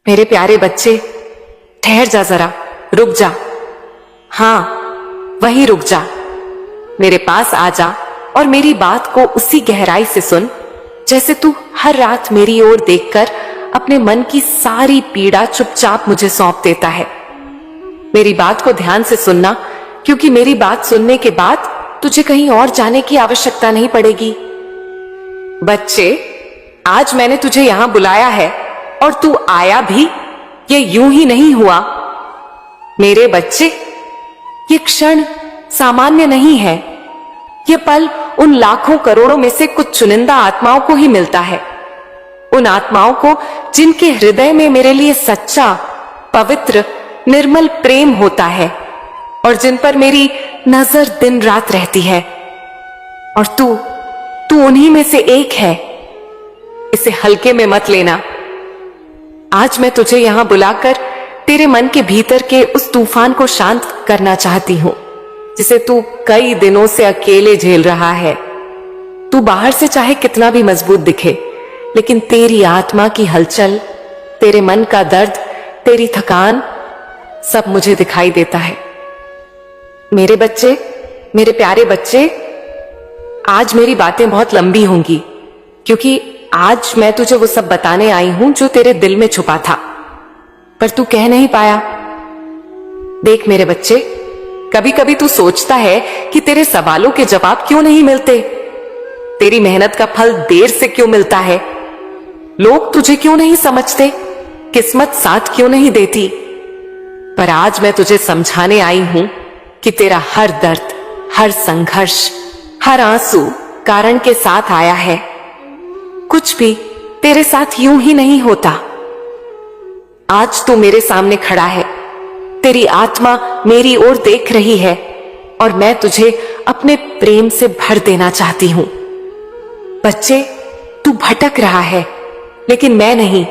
मेरे प्यारे बच्चे, ठहर जा जरा, रुक जा। हाँ, वहीं रुक जा। मेरे पास आ जा और मेरी बात को उसी गहराई से सुन जैसे तू हर रात मेरी ओर देखकर अपने मन की सारी पीड़ा चुपचाप मुझे सौंप देता है। मेरी बात को ध्यान से सुनना, क्योंकि मेरी बात सुनने के बाद तुझे कहीं और जाने की आवश्यकता नहीं पड़ेगी। बच्चे, आज मैंने तुझे यहां बुलाया है और तू आया भी, ये यूं ही नहीं हुआ। मेरे बच्चे, ये क्षण सामान्य नहीं है। ये पल उन लाखों करोड़ों में से कुछ चुनिंदा आत्माओं को ही मिलता है। उन आत्माओं को जिनके हृदय में मेरे लिए सच्चा, पवित्र, निर्मल प्रेम होता है और जिन पर मेरी नजर दिन रात रहती है। और तू उन्हीं में से एक है। इसे हल्के में मत लेना। आज मैं तुझे यहां बुलाकर तेरे मन के भीतर के उस तूफान को शांत करना चाहती हूं, जिसे तू कई दिनों से अकेले झेल रहा है। तू बाहर से चाहे कितना भी मजबूत दिखे, लेकिन तेरी आत्मा की हलचल, तेरे मन का दर्द, तेरी थकान, सब मुझे दिखाई देता है। मेरे बच्चे, मेरे प्यारे बच्चे, आज मेरी बातें बहुत लंबी होंगी, क्योंकि आज मैं तुझे वो सब बताने आई हूं जो तेरे दिल में छुपा था, पर तू कह नहीं पाया। देख मेरे बच्चे, कभी कभी तू सोचता है कि तेरे सवालों के जवाब क्यों नहीं मिलते, तेरी मेहनत का फल देर से क्यों मिलता है, लोग तुझे क्यों नहीं समझते, किस्मत साथ क्यों नहीं देती। पर आज मैं तुझे समझाने आई हूं कि तेरा हर दर्द, हर संघर्ष, हर आंसू कारण के साथ आया है। कुछ भी तेरे साथ यूं ही नहीं होता। आज तू मेरे सामने खड़ा है, तेरी आत्मा मेरी ओर देख रही है और मैं तुझे अपने प्रेम से भर देना चाहती हूं। बच्चे, तू भटक रहा है, लेकिन मैं नहीं।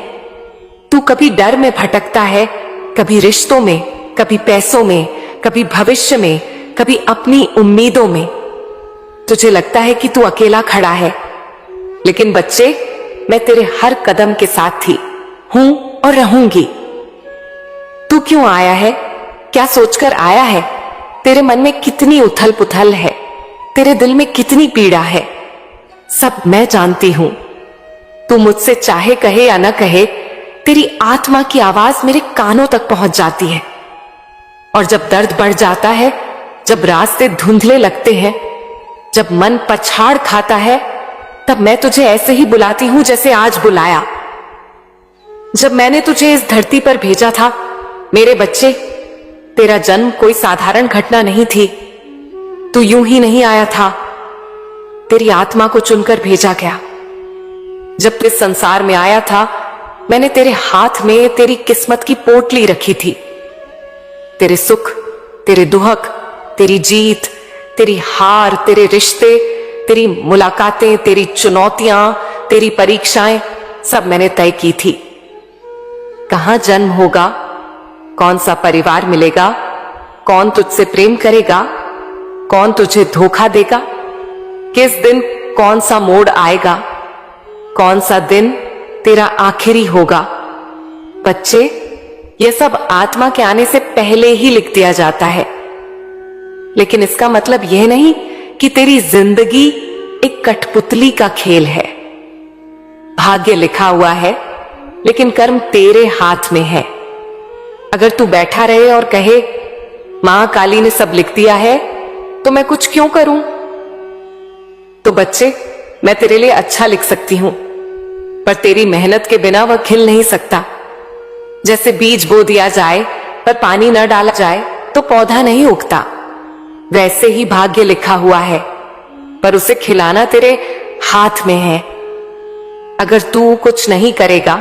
तू कभी डर में भटकता है, कभी रिश्तों में, कभी पैसों में, कभी भविष्य में, कभी अपनी उम्मीदों में। तुझे लगता है कि तू अकेला खड़ा है, लेकिन बच्चे, मैं तेरे हर कदम के साथ थी, हूं और रहूंगी। तू क्यों आया है? क्या सोचकर आया है? तेरे मन में कितनी उथल पुथल है, तेरे दिल में कितनी पीड़ा है, सब मैं जानती हूं। तू मुझसे चाहे कहे या न कहे, तेरी आत्मा की आवाज मेरे कानों तक पहुंच जाती है। और जब दर्द बढ़ जाता है, जब रास्ते धुंधले लगते हैं, जब मन पछाड़ खाता है, तब मैं तुझे ऐसे ही बुलाती हूं जैसे आज बुलाया। जब मैंने तुझे इस धरती पर भेजा था, मेरे बच्चे, तेरा जन्म कोई साधारण घटना नहीं थी। तू यूं ही नहीं आया था, तेरी आत्मा को चुनकर भेजा गया। जब तू इस संसार में आया था, मैंने तेरे हाथ में तेरी किस्मत की पोटली रखी थी। तेरे सुख, तेरे दुहक, तेरी जीत, तेरी हार, तेरे रिश्ते, तेरी मुलाकातें, तेरी चुनौतियां, तेरी परीक्षाएं, सब मैंने तय की थी। कहां जन्म होगा, कौन सा परिवार मिलेगा, कौन तुझसे प्रेम करेगा, कौन तुझे धोखा देगा, किस दिन कौन सा मोड़ आएगा, कौन सा दिन तेरा आखिरी होगा। बच्चे, यह सब आत्मा के आने से पहले ही लिख दिया जाता है, लेकिन इसका मतलब यह नहीं कि तेरी जिंदगी एक कठपुतली का खेल है। भाग्य लिखा हुआ है, लेकिन कर्म तेरे हाथ में है। अगर तू बैठा रहे और कहे, मां काली ने सब लिख दिया है, तो मैं कुछ क्यों करूं? तो बच्चे, मैं तेरे लिए अच्छा लिख सकती हूं, पर तेरी मेहनत के बिना वह खिल नहीं सकता। जैसे बीज बो दिया जाए पर पानी न डाला जाए तो पौधा नहीं उगता, वैसे ही भाग्य लिखा हुआ है, पर उसे खिलाना तेरे हाथ में है। अगर तू कुछ नहीं करेगा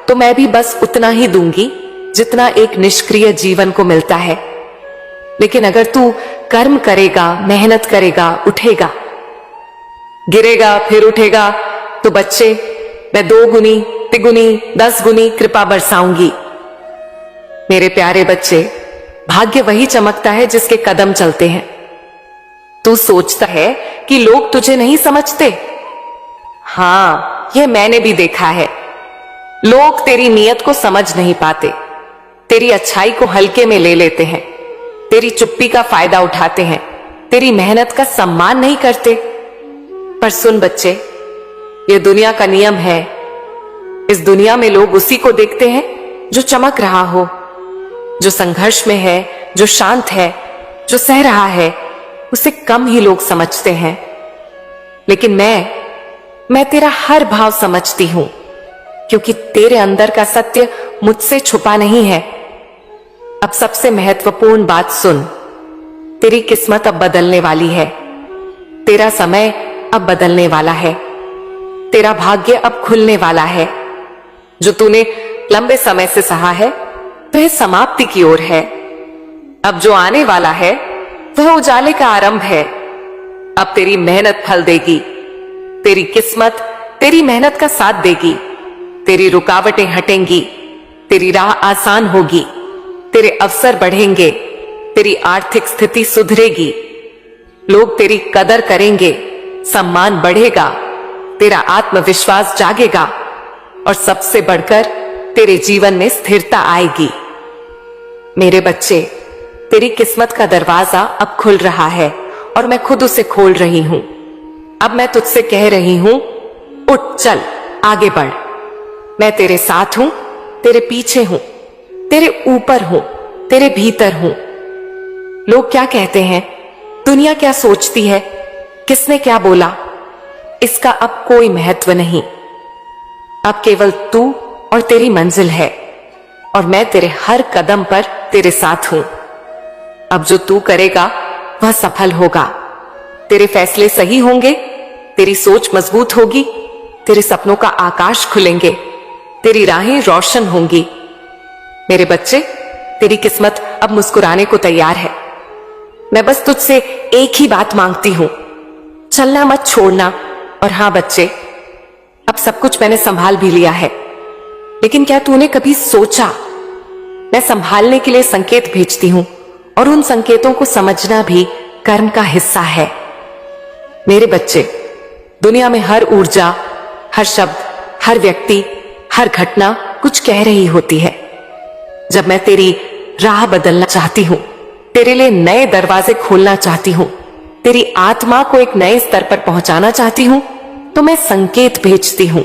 तो मैं भी बस उतना ही दूंगी जितना एक निष्क्रिय जीवन को मिलता है। लेकिन अगर तू कर्म करेगा, मेहनत करेगा, उठेगा, गिरेगा फिर उठेगा, तो बच्चे, मैं 2 गुनी, 3 गुनी, 10 गुनी कृपा बरसाऊंगी। मेरे प्यारे बच्चे, भाग्य वही चमकता है जिसके कदम चलते हैं। तू सोचता है कि लोग तुझे नहीं समझते। हां, यह मैंने भी देखा है। लोग तेरी नीयत को समझ नहीं पाते, तेरी अच्छाई को हल्के में ले लेते हैं, तेरी चुप्पी का फायदा उठाते हैं, तेरी मेहनत का सम्मान नहीं करते। पर सुन बच्चे, ये दुनिया का नियम है। इस दुनिया में लोग उसी को देखते हैं जो चमक रहा हो, जो संघर्ष में है, जो शांत है, जो सह रहा है, उसे कम ही लोग समझते हैं। लेकिन मैं तेरा हर भाव समझती हूं, क्योंकि तेरे अंदर का सत्य मुझसे छुपा नहीं है। अब सबसे महत्वपूर्ण बात सुन, तेरी किस्मत अब बदलने वाली है, तेरा समय अब बदलने वाला है, तेरा भाग्य अब खुलने वाला है। जो तूने लंबे समय से सहा है वह समाप्ति की ओर है। अब जो आने वाला है वह उजाले का आरंभ है। अब तेरी मेहनत फल देगी, तेरी किस्मत तेरी मेहनत का साथ देगी, तेरी रुकावटें हटेंगी, तेरी राह आसान होगी, तेरे अवसर बढ़ेंगे, तेरी आर्थिक स्थिति सुधरेगी, लोग तेरी कदर करेंगे, सम्मान बढ़ेगा, तेरा आत्मविश्वास जागेगा और सबसे बढ़कर तेरे जीवन में स्थिरता आएगी। मेरे बच्चे, तेरी किस्मत का दरवाजा अब खुल रहा है और मैं खुद उसे खोल रही हूं। अब मैं तुझसे कह रही हूं, उठ, चल, आगे बढ़। मैं तेरे साथ हूं, तेरे पीछे हूं, तेरे ऊपर हूं, तेरे भीतर हूं। लोग क्या कहते हैं, दुनिया क्या सोचती है, किसने क्या बोला, इसका अब कोई महत्व नहीं। अब केवल तू और तेरी मंजिल है और मैं तेरे हर कदम पर तेरे साथ हूं। अब जो तू करेगा वह सफल होगा, तेरे फैसले सही होंगे, तेरी सोच मजबूत होगी, तेरे सपनों का आकाश खुलेंगे, तेरी राहें रोशन होंगी। मेरे बच्चे, तेरी किस्मत अब मुस्कुराने को तैयार है। मैं बस तुझसे एक ही बात मांगती हूं, चलना मत छोड़ना। और हां बच्चे, अब सब कुछ मैंने संभाल भी लिया है, लेकिन क्या तूने कभी सोचा, मैं संभालने के लिए संकेत भेजती हूं और उन संकेतों को समझना भी कर्म का हिस्सा है। मेरे बच्चे, दुनिया में हर ऊर्जा, हर शब्द, हर व्यक्ति, हर घटना कुछ कह रही होती है। जब मैं तेरी राह बदलना चाहती हूं, तेरे लिए नए दरवाजे खोलना चाहती हूं, तेरी आत्मा को एक नए स्तर पर पहुंचाना चाहती हूं, तो मैं संकेत भेजती हूं।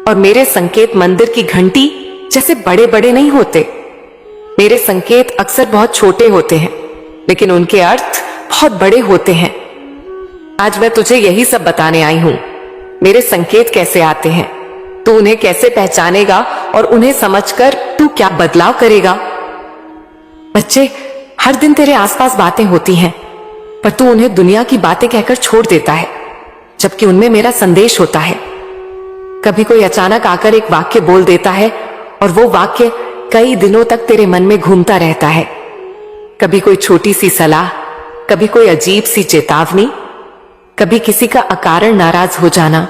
और मेरे संकेत मंदिर की घंटी जैसे बड़े बड़े नहीं होते। मेरे संकेत अक्सर बहुत छोटे होते हैं, लेकिन उनके अर्थ बहुत बड़े होते हैं। आज मैं तुझे यही सब बताने आई हूं, मेरे संकेत कैसे आते हैं, तू उन्हें कैसे पहचानेगा और उन्हें समझकर तू क्या बदलाव करेगा। बच्चे, हर दिन तेरे आसपास बातें होती हैं, पर तू उन्हें दुनिया की बातें कहकर छोड़ देता है, जबकि उनमें मेरा संदेश होता है। कभी कोई अचानक आकर एक वाक्य बोल देता है और वो वाक्य कई दिनों तक तेरे मन में घूमता रहता है। कभी कोई छोटी सी सलाह, कभी कोई अजीब सी चेतावनी, कभी किसी का अकारण नाराज हो जाना,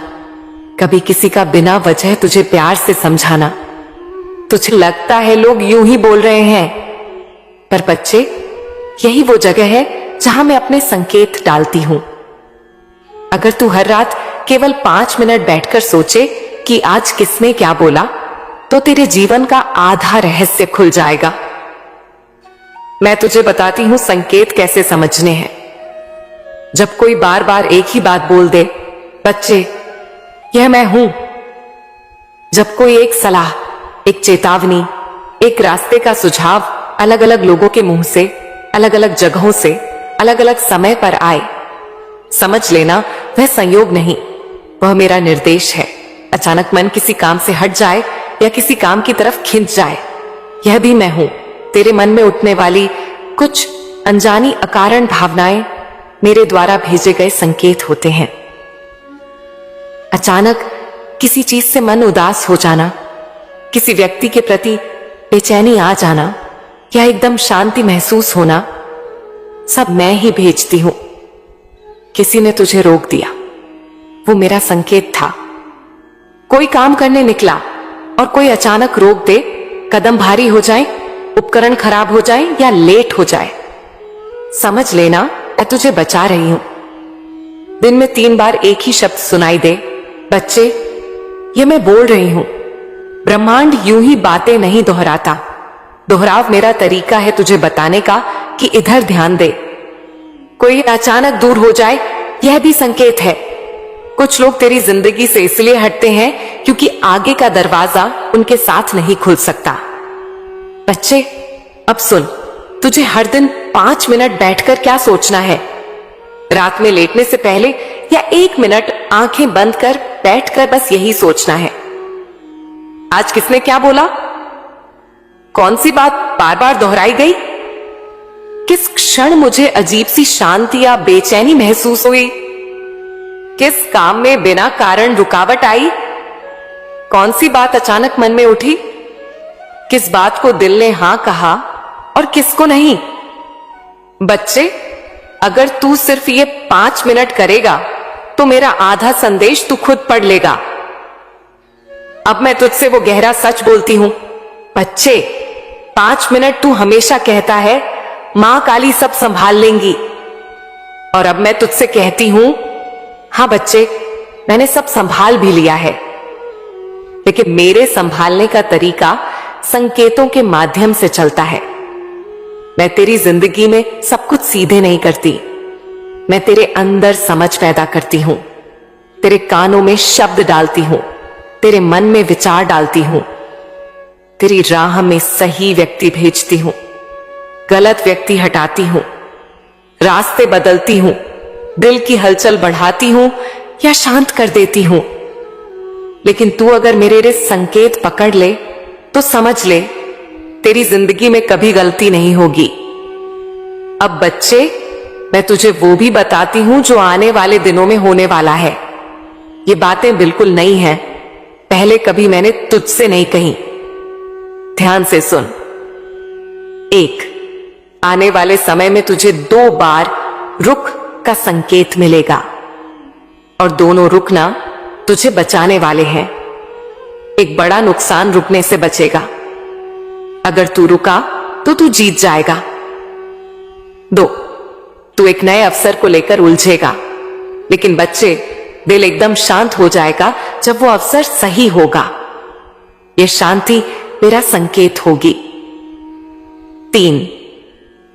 कभी किसी का बिना वजह तुझे प्यार से समझाना। तुझे लगता है लोग यूं ही बोल रहे हैं, पर बच्चे, यही वो जगह है जहां मैं अपने संकेत डालती हूं। अगर तू हर रात केवल 5 मिनट बैठकर सोचे कि आज किसने क्या बोला, तो तेरे जीवन का आधा रहस्य खुल जाएगा। मैं तुझे बताती हूं संकेत कैसे समझने हैं। जब कोई बार बार एक ही बात बोल दे, बच्चे, यह मैं हूं। जब कोई एक सलाह, एक चेतावनी, एक रास्ते का सुझाव अलग अलग लोगों के मुंह से, अलग अलग जगहों से, अलग अलग समय पर आए, समझ लेना वह संयोग नहीं, वह मेरा निर्देश है। अचानक मन किसी काम से हट जाए या किसी काम की तरफ खिंच जाए, यह भी मैं हूं। तेरे मन में उठने वाली कुछ अनजानी अकारण भावनाएं मेरे द्वारा भेजे गए संकेत होते हैं। अचानक किसी चीज से मन उदास हो जाना, किसी व्यक्ति के प्रति बेचैनी आ जाना या एकदम शांति महसूस होना, सब मैं ही भेजती हूं। किसी ने तुझे रोक दिया, वो मेरा संकेत था। कोई काम करने निकला और कोई अचानक रोक दे, कदम भारी हो जाए, उपकरण खराब हो जाए या लेट हो जाए, समझ लेना मैं तुझे बचा रही हूं। दिन में 3 बार एक ही शब्द सुनाई दे, बच्चे, ये मैं बोल रही हूं, ब्रह्मांड यूं ही बातें नहीं दोहराता। दोहराव मेरा तरीका है तुझे बताने का कि इधर ध्यान दे। कोई अचानक दूर हो जाए यह भी संकेत है। कुछ लोग तेरी जिंदगी से इसलिए हटते हैं क्योंकि आगे का दरवाजा उनके साथ नहीं खुल सकता। बच्चे, अब सुन, तुझे हर दिन 5 मिनट बैठकर क्या सोचना है। रात में लेटने से पहले या 1 मिनट आंखें बंद कर बैठकर बस यही सोचना है। आज किसने क्या बोला? कौन सी बात बार बार दोहराई गई? किस क्षण मुझे अजीब सी शांति या बेचैनी महसूस हुई? किस काम में बिना कारण रुकावट आई? कौन सी बात अचानक मन में उठी? किस बात को दिल ने हां कहा और किसको नहीं? बच्चे, अगर तू सिर्फ ये 5 मिनट करेगा तो मेरा आधा संदेश तू खुद पढ़ लेगा। अब मैं तुझसे वो गहरा सच बोलती हूं। बच्चे, 5 मिनट तू हमेशा कहता है मां काली सब संभाल लेंगी, और अब मैं तुझसे कहती हूं, हां बच्चे, मैंने सब संभाल भी लिया है, लेकिन मेरे संभालने का तरीका संकेतों के माध्यम से चलता है। मैं तेरी जिंदगी में सब कुछ सीधे नहीं करती। मैं तेरे अंदर समझ पैदा करती हूं, तेरे कानों में शब्द डालती हूं, तेरे मन में विचार डालती हूं, तेरी राह में सही व्यक्ति भेजती हूं, गलत व्यक्ति हटाती हूं, रास्ते बदलती हूं, दिल की हलचल बढ़ाती हूं या शांत कर देती हूं। लेकिन तू अगर मेरे संकेत पकड़ ले तो समझ ले, तेरी जिंदगी में कभी गलती नहीं होगी। अब बच्चे, मैं तुझे वो भी बताती हूं जो आने वाले दिनों में होने वाला है। ये बातें बिल्कुल नई हैं, पहले कभी मैंने तुझसे नहीं कही। ध्यान से सुन। 1, आने वाले समय में तुझे 2 बार रुक का संकेत मिलेगा, और दोनों रुकना तुझे बचाने वाले हैं। एक बड़ा नुकसान रुकने से बचेगा। अगर तू रुका तो तू जीत जाएगा। 2, तू एक नए अवसर को लेकर उलझेगा, लेकिन बच्चे, दिल एकदम शांत हो जाएगा जब वो अवसर सही होगा। ये शांति मेरा संकेत होगी। 3,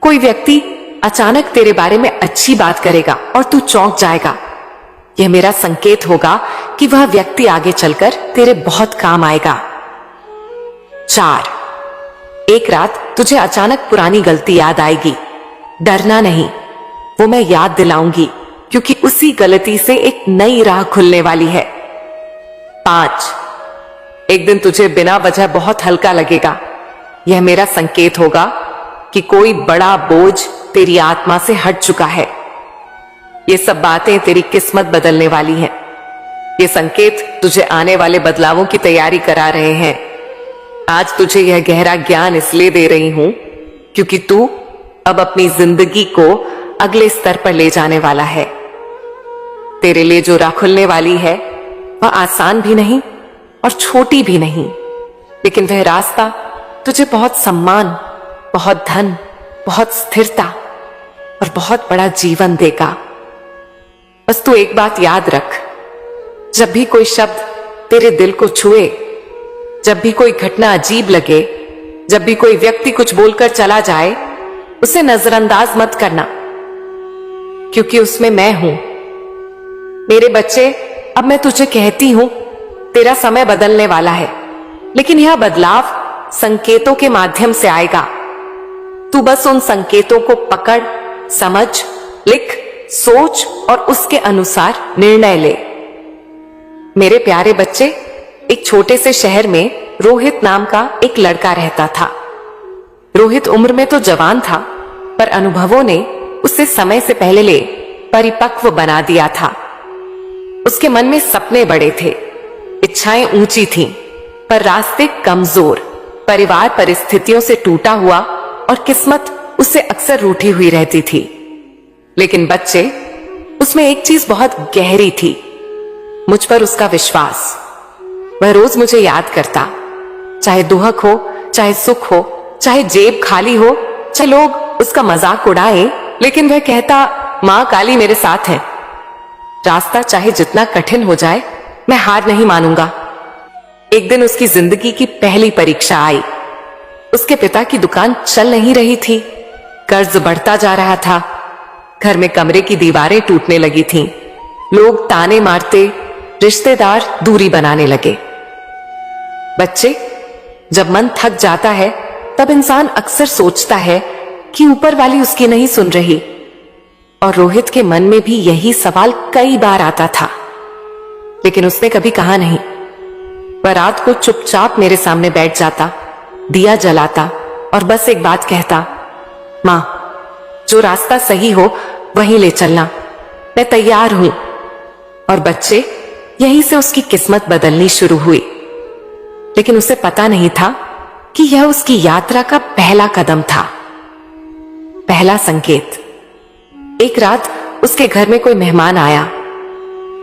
कोई व्यक्ति अचानक तेरे बारे में अच्छी बात करेगा और तू चौंक जाएगा। यह मेरा संकेत होगा कि वह व्यक्ति आगे चलकर तेरे बहुत काम आएगा। 4, एक रात तुझे अचानक पुरानी गलती याद आएगी। डरना नहीं, वो मैं याद दिलाऊंगी, क्योंकि उसी गलती से एक नई राह खुलने वाली है। 5, एक दिन तुझे बिना वजह बहुत हल्का लगेगा। यह मेरा संकेत होगा कि कोई बड़ा बोझ तेरी आत्मा से हट चुका है। ये सब बातें तेरी किस्मत बदलने वाली हैं। ये संकेत तुझे आने वाले बदलावों की तैयारी करा रहे हैं। आज तुझे यह गहरा ज्ञान इसलिए दे रही हूं क्योंकि तू अब अपनी जिंदगी को अगले स्तर पर ले जाने वाला है। तेरे लिए जो राह खुलने वाली है वह आसान भी नहीं और छोटी भी नहीं, लेकिन वह रास्ता तुझे बहुत सम्मान, बहुत धन, बहुत स्थिरता और बहुत बड़ा जीवन देगा। बस तू एक बात याद रख, जब भी कोई शब्द तेरे दिल को छुए, जब भी कोई घटना अजीब लगे, जब भी कोई व्यक्ति कुछ बोलकर चला जाए, उसे नजरअंदाज मत करना, क्योंकि उसमें मैं हूं। मेरे बच्चे, अब मैं तुझे कहती हूं, तेरा समय बदलने वाला है, लेकिन यह बदलाव संकेतों के माध्यम से आएगा। तू बस उन संकेतों को पकड़, समझ, लिख, सोच और उसके अनुसार निर्णय ले। मेरे प्यारे बच्चे, एक छोटे से शहर में रोहित नाम का एक लड़का रहता था। रोहित उम्र में तो जवान था, पर अनुभवों ने उसे समय से पहले परिपक्व बना दिया था। उसके मन में सपने बड़े थे, इच्छाएं ऊंची थीं, पर रास्ते कमजोर, परिवार परिस्थितियों से टूटा हुआ और किस्मत उससे अक्सर रूठी हुई रहती थी। लेकिन बच्चे, उसमें एक चीज बहुत गहरी थी, मुझ पर उसका विश्वास। वह रोज मुझे याद करता, चाहे दुहक हो, चाहे सुख हो, चाहे जेब खाली हो, चाहे लोग उसका मजाक उड़ाए, लेकिन वह कहता, मां काली मेरे साथ है। रास्ता चाहे जितना कठिन हो जाए, मैं हार नहीं मानूंगा। एक दिन उसकी जिंदगी की पहली परीक्षा आई। उसके पिता की दुकान चल नहीं रही थी, कर्ज बढ़ता जा रहा था, घर में कमरे की दीवारें टूटने लगी थीं, लोग ताने मारते, रिश्तेदार दूरी बनाने लगे। बच्चे, जब मन थक जाता है तब इंसान अक्सर सोचता है कि ऊपर वाली उसकी नहीं सुन रही, और रोहित के मन में भी यही सवाल कई बार आता था, लेकिन उसने कभी कहा नहीं। वह रात को चुपचाप मेरे सामने बैठ जाता, दिया जलाता और बस एक बात कहता, मां, जो रास्ता सही हो वहीं ले चलना, मैं तैयार हूं। और बच्चे, यहीं से उसकी किस्मत बदलनी शुरू हुई। लेकिन उसे पता नहीं था कि यह उसकी यात्रा का पहला कदम था, पहला संकेत। एक रात उसके घर में कोई मेहमान आया।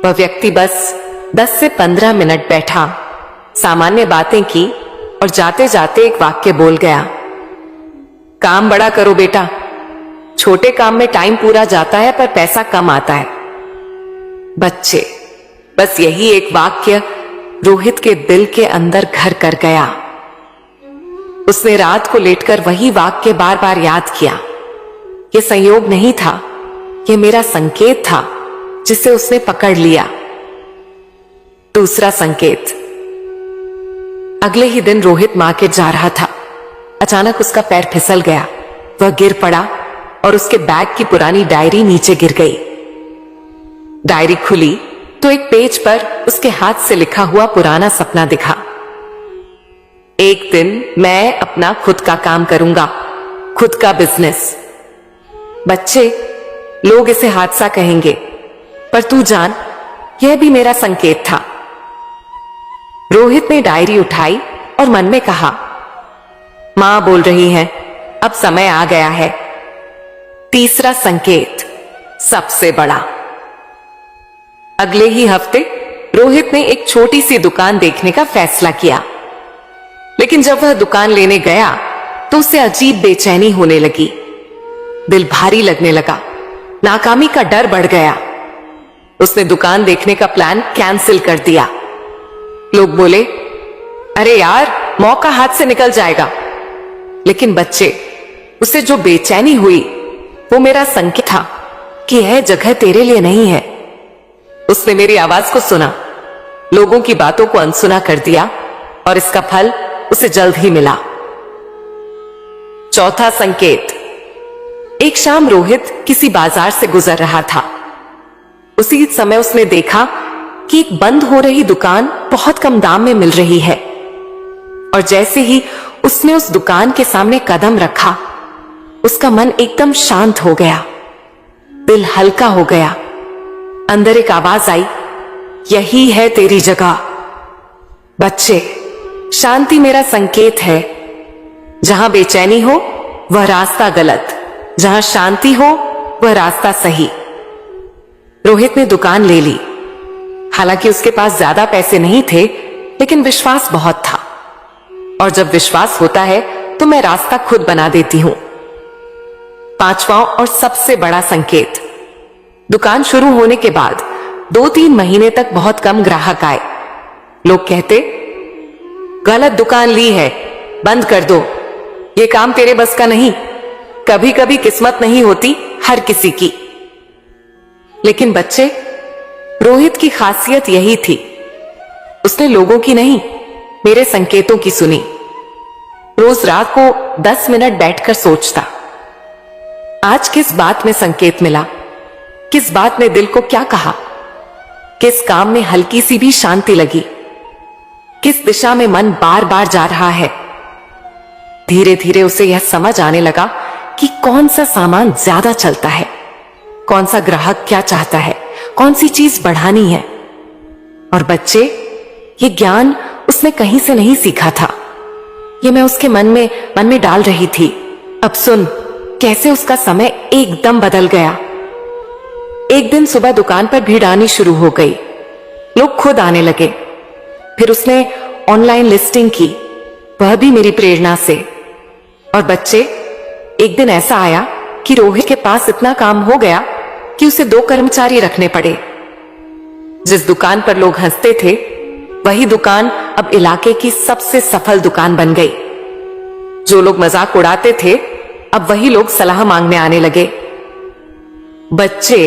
वह व्यक्ति बस 10 से 15 मिनट बैठा, सामान्य बातें की और जाते जाते एक वाक्य बोल गया, काम बड़ा करो बेटा, छोटे काम में टाइम पूरा जाता है पर पैसा कम आता है। बच्चे, बस यही एक वाक्य रोहित के दिल के अंदर घर कर गया। उसने रात को लेटकर वही वाक्य बार बार याद किया। यह संयोग नहीं था, यह मेरा संकेत था जिसे उसने पकड़ लिया। दूसरा संकेत। अगले ही दिन रोहित मार्केट जा रहा था। अचानक उसका पैर फिसल गया, वह गिर पड़ा और उसके बैग की पुरानी डायरी नीचे गिर गई। डायरी खुली तो एक पेज पर उसके हाथ से लिखा हुआ पुराना सपना दिखा, एक दिन मैं अपना खुद का काम करूंगा, खुद का बिजनेस। बच्चे, लोग इसे हादसा कहेंगे, पर तू जान, यह भी मेरा संकेत था। रोहित ने डायरी उठाई और मन में कहा, मां बोल रही है, अब समय आ गया है। तीसरा संकेत, सबसे बड़ा। अगले ही हफ्ते रोहित ने एक छोटी सी दुकान देखने का फैसला किया, लेकिन जब वह दुकान लेने गया तो उसे अजीब बेचैनी होने लगी। दिल भारी लगने लगा, नाकामी का डर बढ़ गया। उसने दुकान देखने का प्लान कैंसिल कर दिया। लोग बोले, अरे यार, मौका हाथ से निकल जाएगा। लेकिन बच्चे, उसे जो बेचैनी हुई वो मेरा संकेत था कि यह जगह तेरे लिए नहीं है। उसने मेरी आवाज को सुना, लोगों की बातों को अनसुना कर दिया और इसका फल उसे जल्द ही मिला। चौथा संकेत। एक शाम रोहित किसी बाजार से गुजर रहा था। उसी समय उसने देखा कि एक बंद हो रही दुकान बहुत कम दाम में मिल रही है, और जैसे ही उसने उस दुकान के सामने कदम रखा, उसका मन एकदम शांत हो गया, दिल हल्का हो गया। अंदर एक आवाज आई, यही है तेरी जगह। बच्चे, शांति मेरा संकेत है। जहां बेचैनी हो वह रास्ता गलत, जहां शांति हो वह रास्ता सही। रोहित ने दुकान ले ली। हालांकि उसके पास ज्यादा पैसे नहीं थे, लेकिन विश्वास बहुत था, और जब विश्वास होता है तो मैं रास्ता खुद बना देती हूं। पांचवा और सबसे बड़ा संकेत। दुकान शुरू होने के बाद 2-3 महीने तक बहुत कम ग्राहक आए। लोग कहते, गलत दुकान ली है, बंद कर दो, ये काम तेरे बस का नहीं। कभी कभी किस्मत नहीं होती हर किसी की। लेकिन बच्चे, रोहित की खासियत यही थी, उसने लोगों की नहीं, मेरे संकेतों की सुनी। रोज रात को 10 मिनट बैठकर सोचता, आज किस बात में संकेत मिला, किस बात ने दिल को क्या कहा, किस काम में हल्की सी भी शांति लगी, किस दिशा में मन बार बार जा रहा है। धीरे धीरे उसे यह समझ आने लगा कि कौन सा सामान ज्यादा चलता है, कौन सा ग्राहक क्या चाहता है, कौन सी चीज बढ़ानी है। और बच्चे, ये ज्ञान उसने कहीं से नहीं सीखा था, ये मैं उसके मन में डाल रही थी। अब सुन कैसे उसका समय एकदम बदल गया। एक दिन सुबह दुकान पर भीड़ आनी शुरू हो गई, लोग खुद आने लगे। फिर उसने ऑनलाइन लिस्टिंग की, वह भी मेरी प्रेरणा से। और बच्चे, एक दिन ऐसा आया कि रोहित के पास इतना काम हो गया कि उसे 2 कर्मचारी रखने पड़े। जिस दुकान पर लोग हंसते थे, वही दुकान अब इलाके की सबसे सफल दुकान बन गई। जो लोग मजाक उड़ाते थे अब वही लोग सलाह मांगने आने लगे। बच्चे,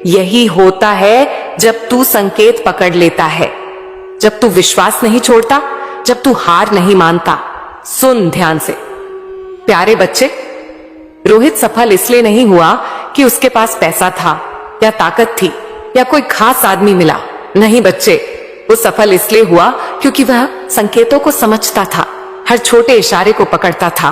यही होता है जब तू संकेत पकड़ लेता है, जब तू विश्वास नहीं छोड़ता, जब तू हार नहीं मानता। सुन ध्यान से प्यारे बच्चे, रोहित सफल इसलिए नहीं हुआ कि उसके पास पैसा था या ताकत थी या कोई खास आदमी मिला। नहीं बच्चे, वो सफल इसलिए हुआ क्योंकि वह संकेतों को समझता था, हर छोटे इशारे को पकड़ता था